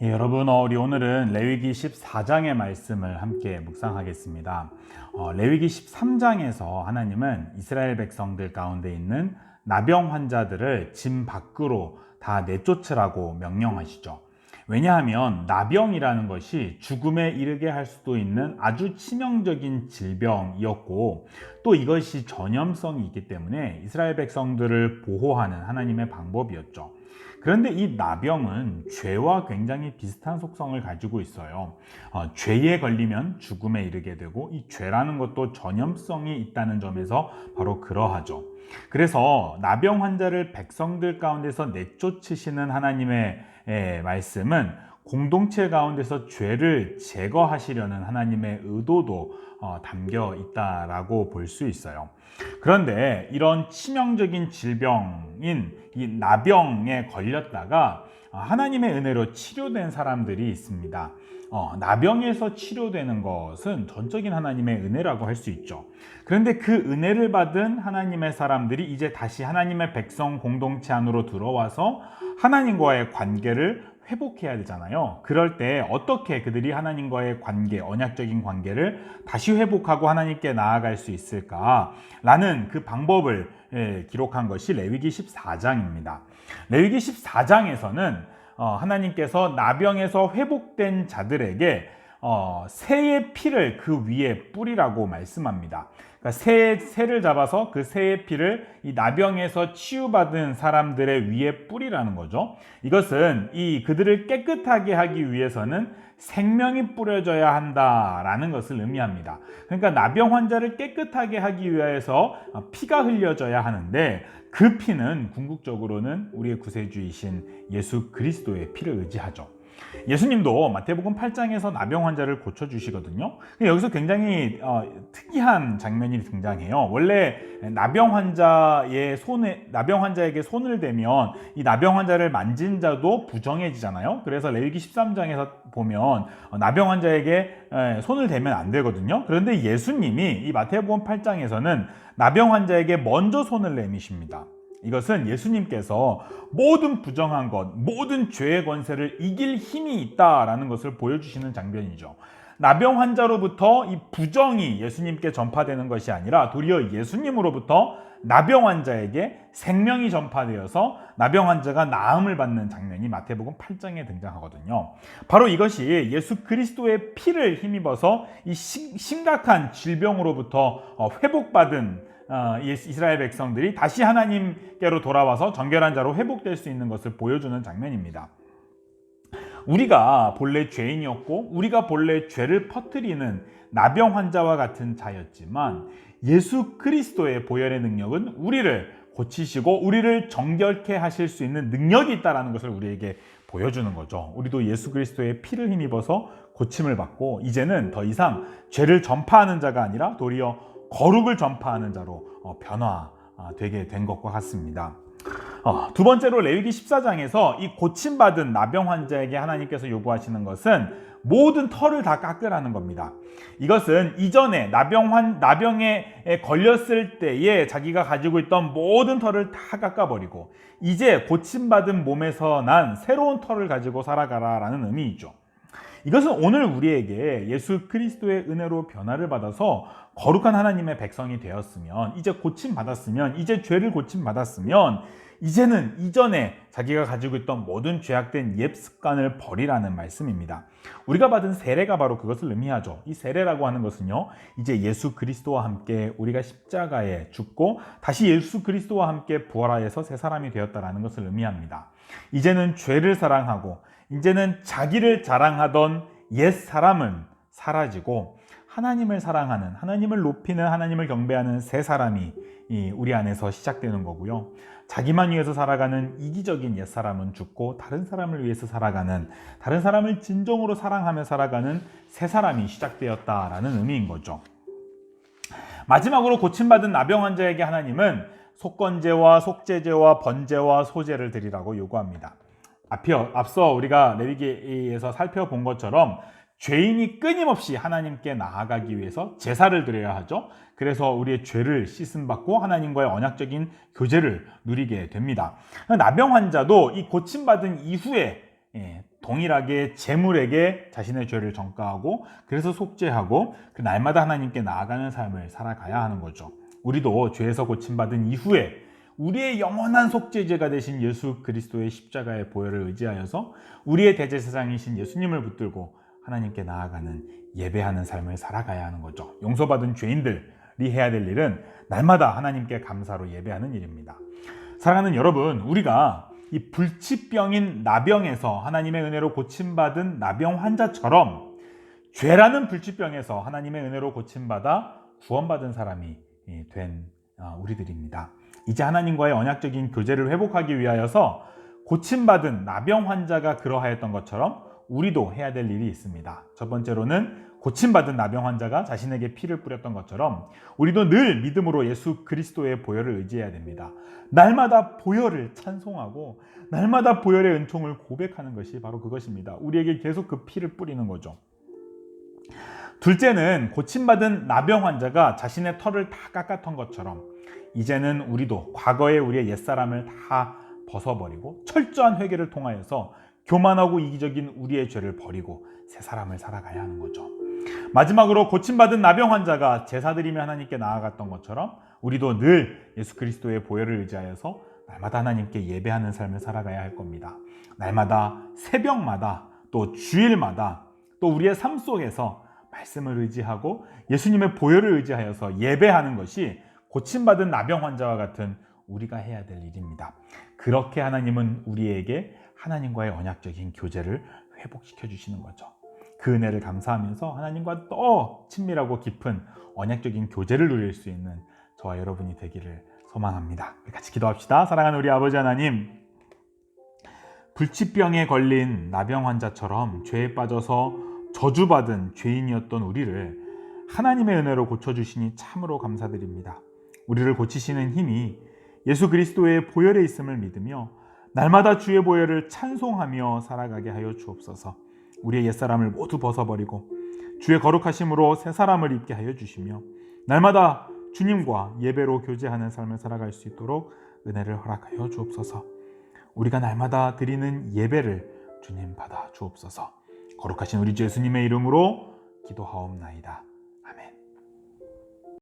여러분, 우리 오늘은 레위기 14장의 말씀을 함께 묵상하겠습니다. 레위기 13장에서 하나님은 이스라엘 백성들 가운데 있는 나병 환자들을 진 밖으로 다 내쫓으라고 명령하시죠. 왜냐하면 나병이라는 것이 죽음에 이르게 할 수도 있는 아주 치명적인 질병이었고, 또 이것이 전염성이 있기 때문에 이스라엘 백성들을 보호하는 하나님의 방법이었죠. 그런데 이 나병은 죄와 굉장히 비슷한 속성을 가지고 있어요. 죄에 걸리면 죽음에 이르게 되고, 이 죄라는 것도 전염성이 있다는 점에서 바로 그러하죠. 그래서 나병 환자를 백성들 가운데서 내쫓으시는 하나님의 말씀은 공동체 가운데서 죄를 제거하시려는 하나님의 의도도 담겨 있다라고 볼 수 있어요. 그런데 이런 치명적인 질병인 이 나병에 걸렸다가 하나님의 은혜로 치료된 사람들이 있습니다. 나병에서 치료되는 것은 전적인 하나님의 은혜라고 할 수 있죠. 그런데 그 은혜를 받은 하나님의 사람들이 이제 다시 하나님의 백성 공동체 안으로 들어와서 하나님과의 관계를 회복해야 되잖아요. 그럴 때 어떻게 그들이 하나님과의 관계, 언약적인 관계를 다시 회복하고 하나님께 나아갈 수 있을까라는 그 방법을 기록한 것이 레위기 14장입니다. 레위기 14장에서는 하나님께서 나병에서 회복된 자들에게 새의 피를 그 위에 뿌리라고 말씀합니다. 그러니까 새를 잡아서 그 새의 피를 이 나병에서 치유받은 사람들의 위에 뿌리라는 거죠. 이것은 그들을 깨끗하게 하기 위해서는 생명이 뿌려져야 한다라는 것을 의미합니다. 그러니까 나병 환자를 깨끗하게 하기 위해서 피가 흘려져야 하는데, 그 피는 궁극적으로는 우리의 구세주이신 예수 그리스도의 피를 의지하죠. 예수님도 마태복음 8장에서 나병 환자를 고쳐주시거든요. 여기서 굉장히 특이한 장면이 등장해요. 원래 나병 환자에게 손을 대면 이 나병 환자를 만진 자도 부정해지잖아요. 그래서 레위기 13장에서 보면 나병 환자에게 손을 대면 안 되거든요. 그런데 예수님이 이 마태복음 8장에서는 나병 환자에게 먼저 손을 내미십니다. 이것은 예수님께서 모든 부정한 것, 모든 죄의 권세를 이길 힘이 있다라는 것을 보여주시는 장면이죠. 나병 환자로부터 이 부정이 예수님께 전파되는 것이 아니라 도리어 예수님으로부터 나병 환자에게 생명이 전파되어서 나병 환자가 나음을 받는 장면이 마태복음 8장에 등장하거든요. 바로 이것이 예수 그리스도의 피를 힘입어서 이 심각한 질병으로부터 회복받은 이스라엘 백성들이 다시 하나님께로 돌아와서 정결한 자로 회복될 수 있는 것을 보여주는 장면입니다. 우리가 본래 죄인이었고 우리가 본래 죄를 퍼뜨리는 나병 환자와 같은 자였지만, 예수 그리스도의 보혈의 능력은 우리를 고치시고 우리를 정결케 하실 수 있는 능력이 있다는 것을 우리에게 보여주는 거죠. 우리도 예수 그리스도의 피를 힘입어서 고침을 받고 이제는 더 이상 죄를 전파하는 자가 아니라 도리어 거룩을 전파하는 자로 변화되게 된 것과 같습니다. 두 번째로 레위기 14장에서 이 고침받은 나병 환자에게 하나님께서 요구하시는 것은 모든 털을 다 깎으라는 겁니다. 이것은 이전에 나병에 걸렸을 때에 자기가 가지고 있던 모든 털을 다 깎아버리고 이제 고침받은 몸에서 난 새로운 털을 가지고 살아가라라는 의미이죠. 이것은 오늘 우리에게 예수 그리스도의 은혜로 변화를 받아서 거룩한 하나님의 백성이 되었으면, 이제 고침받았으면, 이제 죄를 고침받았으면 이제는 이전에 자기가 가지고 있던 모든 죄악된 옛 습관을 버리라는 말씀입니다. 우리가 받은 세례가 바로 그것을 의미하죠. 이 세례라고 하는 것은요, 이제 예수 그리스도와 함께 우리가 십자가에 죽고 다시 예수 그리스도와 함께 부활하여서 새 사람이 되었다는 것을 의미합니다. 이제는 죄를 사랑하고 이제는 자기를 자랑하던 옛 사람은 사라지고 하나님을 사랑하는, 하나님을 높이는, 하나님을 경배하는 새 사람이 우리 안에서 시작되는 거고요. 자기만 위해서 살아가는 이기적인 옛 사람은 죽고 다른 사람을 위해서 살아가는, 다른 사람을 진정으로 사랑하며 살아가는 새 사람이 시작되었다라는 의미인 거죠. 마지막으로 고침받은 나병 환자에게 하나님은 속건제와 속죄제와 번제와 소제를 드리라고 요구합니다. 앞서 우리가 레위기에서 살펴본 것처럼 죄인이 끊임없이 하나님께 나아가기 위해서 제사를 드려야 하죠. 그래서 우리의 죄를 씻음받고 하나님과의 언약적인 교제를 누리게 됩니다. 나병 환자도 이 고침받은 이후에 동일하게 재물에게 자신의 죄를 전가하고 그래서 속죄하고 그 날마다 하나님께 나아가는 삶을 살아가야 하는 거죠. 우리도 죄에서 고침받은 이후에 우리의 영원한 속죄제가 되신 예수 그리스도의 십자가의 보혈을 의지하여서 우리의 대제사장이신 예수님을 붙들고 하나님께 나아가는 예배하는 삶을 살아가야 하는 거죠. 용서받은 죄인들이 해야 될 일은 날마다 하나님께 감사로 예배하는 일입니다. 사랑하는 여러분, 우리가 이 불치병인 나병에서 하나님의 은혜로 고침받은 나병 환자처럼 죄라는 불치병에서 하나님의 은혜로 고침받아 구원받은 사람이 된 우리들입니다. 이제 하나님과의 언약적인 교제를 회복하기 위하여서 고침받은 나병 환자가 그러하였던 것처럼 우리도 해야 될 일이 있습니다. 첫 번째로는 고침받은 나병 환자가 자신에게 피를 뿌렸던 것처럼 우리도 늘 믿음으로 예수 그리스도의 보혈을 의지해야 됩니다. 날마다 보혈을 찬송하고 날마다 보혈의 은총을 고백하는 것이 바로 그것입니다. 우리에게 계속 그 피를 뿌리는 거죠. 둘째는 고침받은 나병 환자가 자신의 털을 다 깎았던 것처럼 이제는 우리도 과거의 우리의 옛사람을 다 벗어버리고 철저한 회개를 통하여서 교만하고 이기적인 우리의 죄를 버리고 새 사람을 살아가야 하는 거죠. 마지막으로 고침받은 나병 환자가 제사드리며 하나님께 나아갔던 것처럼 우리도 늘 예수 그리스도의 보혈을 의지하여서 날마다 하나님께 예배하는 삶을 살아가야 할 겁니다. 날마다 새벽마다 또 주일마다 또 우리의 삶 속에서 말씀을 의지하고 예수님의 보혈을 의지하여서 예배하는 것이 고침받은 나병 환자와 같은 우리가 해야 될 일입니다. 그렇게 하나님은 우리에게 하나님과의 언약적인 교제를 회복시켜 주시는 거죠. 그 은혜를 감사하면서 하나님과 더 친밀하고 깊은 언약적인 교제를 누릴 수 있는 저와 여러분이 되기를 소망합니다. 같이 기도합시다. 사랑하는 우리 아버지 하나님, 불치병에 걸린 나병 환자처럼 죄에 빠져서 저주받은 죄인이었던 우리를 하나님의 은혜로 고쳐주시니 참으로 감사드립니다. 우리를 고치시는 힘이 예수 그리스도의 보혈에 있음을 믿으며 날마다 주의 보혈을 찬송하며 살아가게 하여 주옵소서. 우리의 옛사람을 모두 벗어버리고 주의 거룩하심으로 새 사람을 입게 하여 주시며 날마다 주님과 예배로 교제하는 삶을 살아갈 수 있도록 은혜를 허락하여 주옵소서. 우리가 날마다 드리는 예배를 주님 받아 주옵소서. 거룩하신 우리 주 예수님의 이름으로 기도하옵나이다.